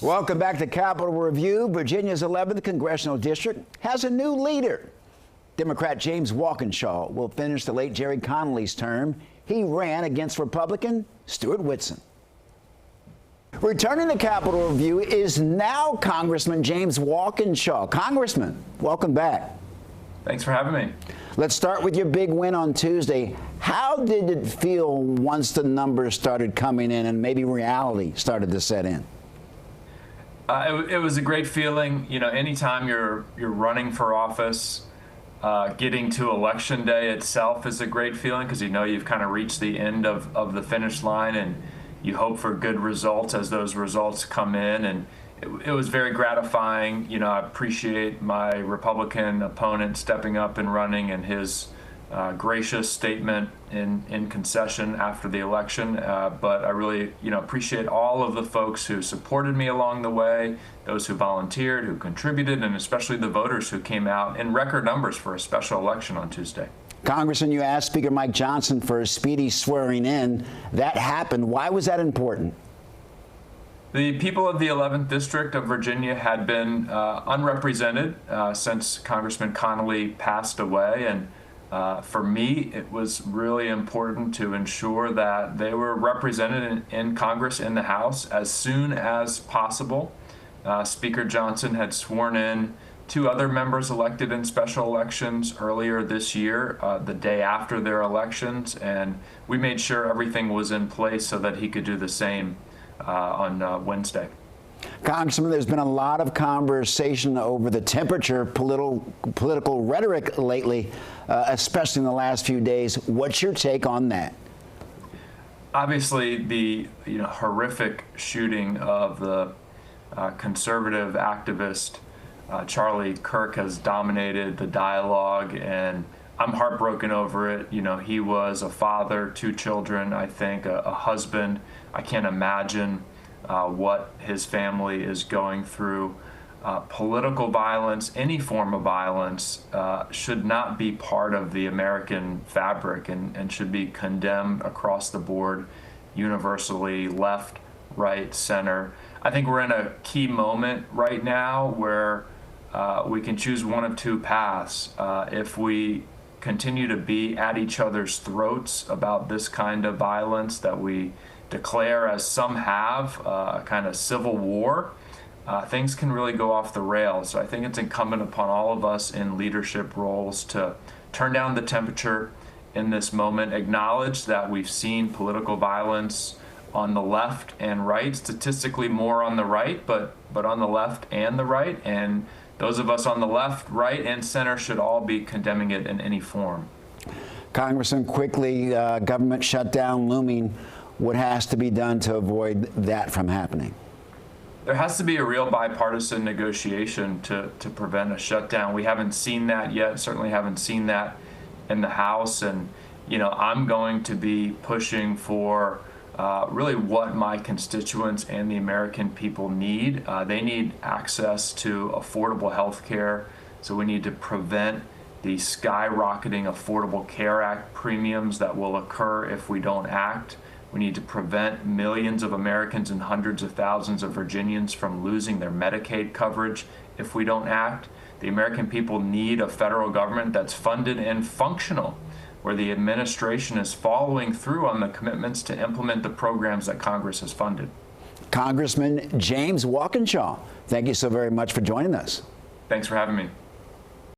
Welcome back to Capitol Review. Virginia's 11th congressional district has a new leader. Democrat James Walkinshaw will finish the late Gerry Connolly's term. He ran against Republican Stuart Whitson. Returning to Capitol Review is now Congressman James Walkinshaw. Congressman, welcome back. Thanks for having me. Let's start with your big win on Tuesday. How did it feel once the numbers started coming in and maybe reality started to set in? It was a great feeling. You know, anytime you're running for office, getting to election day itself is a great feeling because you know you've kind of reached the end of the finish line, and you hope for good results as those results come in. And it was very gratifying. You know, I appreciate my Republican opponent stepping up and running, and his gracious statement in concession after the election. But I really, appreciate all of the folks who supported me along the way, those who volunteered, who contributed, and especially the voters who came out in record numbers for a special election on Tuesday. Congressman, you asked Speaker Mike Johnson for a speedy swearing in. That happened. Why was that important? The people of the 11th District of Virginia had been unrepresented since Congressman Connolly passed away, and for me, it was really important to ensure that they were represented in Congress, in the House, as soon as possible. Speaker Johnson had sworn in 2 other members elected in special elections earlier this year, the day after their elections, and we made sure everything was in place so that he could do the same on Wednesday. Congressman, there's been a lot of conversation over the temperature of political rhetoric lately, especially in the last few days. What's your take on that? Obviously, the horrific shooting of the conservative activist Charlie Kirk has dominated the dialogue, and I'm heartbroken over it. You know, he was a father, 2 children, I think, a husband. I can't imagine what his family is going through. Political violence, any form of violence, should not be part of the American fabric and should be condemned across the board, universally, left, right, center. I think we're in a key moment right now where we can choose one of 2 paths. If we continue to be at each other's throats about this kind of violence that we declare, as some have, a kind of civil war, things can really go off the rails. So I think it's incumbent upon all of us in leadership roles to turn down the temperature in this moment, acknowledge that we've seen political violence on the left and right, statistically more on the right, but on the left and the right, and those of us on the left, right, and center should all be condemning it in any form. Congressman, quickly, government shutdown looming. What has to be done to avoid that from happening? There has to be a real bipartisan negotiation to prevent a shutdown. We haven't seen that yet, certainly haven't seen that in the House, and I'm going to be pushing for really what my constituents and the American people need. They need access to affordable health care, so we need to prevent the skyrocketing Affordable Care Act premiums that will occur if we don't act. We need to prevent millions of Americans and hundreds of thousands of Virginians from losing their Medicaid coverage if we don't act. The American people need a federal government that's funded and functional, where the administration is following through on the commitments to implement the programs that Congress has funded. Congressman James Walkinshaw, thank you so very much for joining us. Thanks for having me.